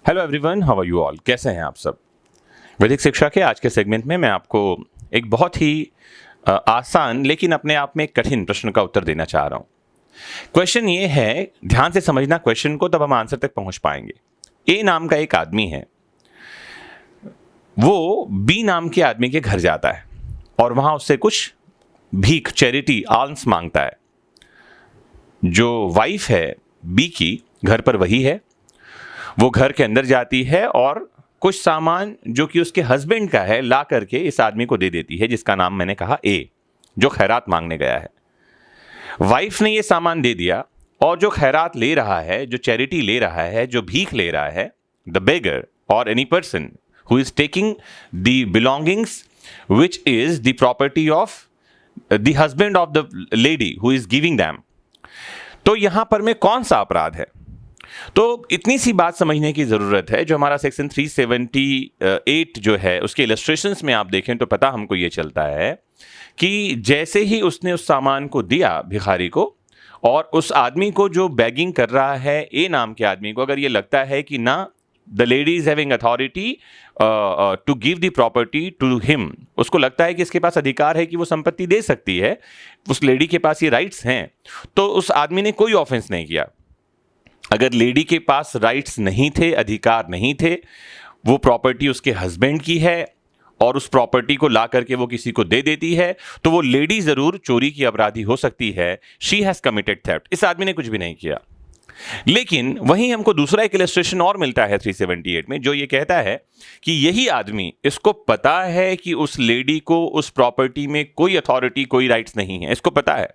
Hello everyone, how are you all? कैसे हैं आप सब? वैदिक शिक्षा के आज के सेगमेंट में मैं आपको एक बहुत ही आसान लेकिन अपने आप में कठिन प्रश्न का उत्तर देना चाह रहा हूं। क्वेश्चन ये है, ध्यान से समझना क्वेश्चन को, तब हम आंसर तक पहुंच पाएंगे। ए नाम का एक आदमी है, वो बी नाम के आदमी के घर जाता है और वहां उससे कुछ भीख, चैरिटी, आल्म्स मांगता है। जो वाइफ है बी की, घर पर वही है। वो घर के अंदर जाती है और कुछ सामान जो कि उसके हस्बैंड का है ला करके इस आदमी को दे देती है, जिसका नाम मैंने कहा ए, जो खैरात मांगने गया है। वाइफ ने ये सामान दे दिया और जो खैरात ले रहा है, जो चैरिटी ले रहा है, जो भीख ले रहा है, द बेगर और any person who is taking the belongings which is the property of the husband of the lady who is giving them. तो यहां पर में कौन सा अपराध है? तो इतनी सी बात समझने की जरूरत है। जो हमारा सेक्शन 378 जो है, उसके इलस्ट्रेशंस में आप देखें तो पता हमको ये चलता है कि जैसे ही उसने उस सामान को दिया भिखारी को, और उस आदमी को जो बैगिंग कर रहा है, ए नाम के आदमी को, अगर ये लगता है कि ना the lady is having authority to give the property to him, उसको लगता है कि इसके पास अधिकार है कि वो संपत्ति दे सकती है, उस लेडी के पास ये राइट्स हैं, तो उस आदमी ने कोई ऑफेंस नहीं किया। अगर लेडी के पास राइट्स नहीं थे, अधिकार नहीं थे, वो प्रॉपर्टी उसके हस्बैंड की है और उस प्रॉपर्टी को ला करके वो किसी को दे देती है, तो वो लेडी जरूर चोरी की अपराधी हो सकती है। She has committed theft. इस आदमी ने कुछ भी नहीं किया। लेकिन वहीं हमको दूसरा एक इलस्ट्रेशन और मिलता है 378 में, जो ये कहता है कि यही आदमी, इसको पता है कि उस लेडी को उस प्रॉपर्टी में कोई अथॉरिटी, कोई राइट्स नहीं है, इसको पता है,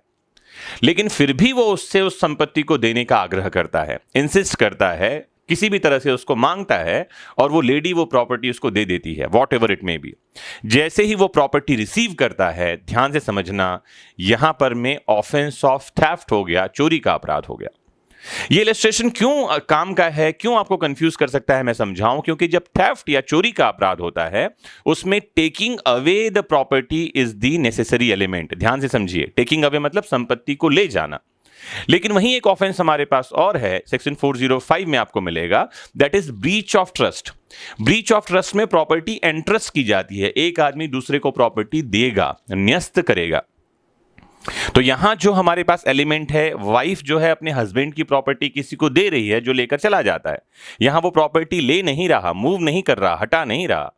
लेकिन फिर भी वो उससे उस संपत्ति को देने का आग्रह करता है, इंसिस्ट करता है, किसी भी तरह से उसको मांगता है, और वो लेडी वो प्रॉपर्टी उसको दे देती है, what ever it may be. जैसे ही वो प्रॉपर्टी रिसीव करता है, ध्यान से समझना, यहां पर में ऑफेंस ऑफ थेफ्ट हो गया, चोरी का अपराध हो गया। ये इलस्ट्रेशन क्यों काम का है, क्यों आपको कंफ्यूज कर सकता है, मैं समझाऊं। क्योंकि जब थेफ्ट या चोरी का अपराध होता है, उसमें taking away the property is the necessary element. ध्यान से समझिए, टेकिंग अवे मतलब संपत्ति को ले जाना। लेकिन वहीं एक ऑफेंस हमारे पास और है, सेक्शन 405 में आपको मिलेगा, that is breach of trust. Breach of trust में प्रॉपर्टी एंट्रस्ट की जाती है, एक आदमी दूसरे को प्रॉपर्टी देगा, न्यस्त करेगा। तो यहां जो हमारे पास एलिमेंट है, वाइफ जो है अपने हस्बैंड की प्रॉपर्टी किसी को दे रही है, जो लेकर चला जाता है। यहां वो प्रॉपर्टी ले नहीं रहा, मूव नहीं कर रहा, हटा नहीं रहा,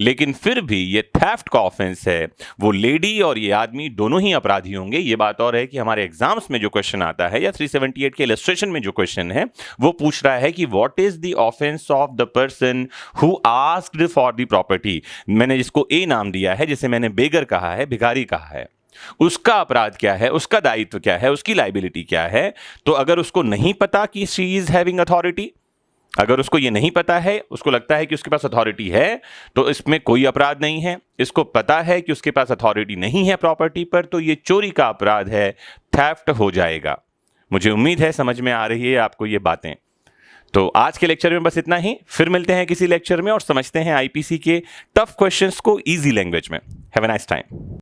लेकिन फिर भी ये थेफ्ट का ऑफेंस है। वो लेडी और ये आदमी दोनों ही अपराधी होंगे। ये बात और है कि हमारे एग्जाम्स में जो क्वेश्चन आता है, या 378 के इलस्ट्रेशन में जो क्वेश्चन है, वो पूछ रहा है कि what is the offence of the person who asked for the property. मैंने जिसको ए नाम दिया है, जिसे मैंने बेगर कहा है, भिखारी कहा है, उसका अपराध क्या है, उसका दायित्व क्या है, उसकी लाइबिलिटी क्या है। तो अगर उसको नहीं पता कि शी इज हैविंग अथॉरिटी, अगर उसको ये नहीं पता है, उसको लगता है कि उसके पास अथॉरिटी है, तो इसमें कोई अपराध नहीं है। इसको पता है कि उसके पास अथॉरिटी नहीं है प्रॉपर्टी पर, तो ये चोरी का अपराध है, थेफ्ट हो जाएगा। मुझे उम्मीद है समझ में आ रही है आपको ये बातें। तो आज के लेक्चर में बस इतना ही। फिर मिलते हैं किसी लेक्चर में और समझते हैं आईपीसी के टफ क्वेश्चंस को इजी लैंग्वेज में। Have a nice time.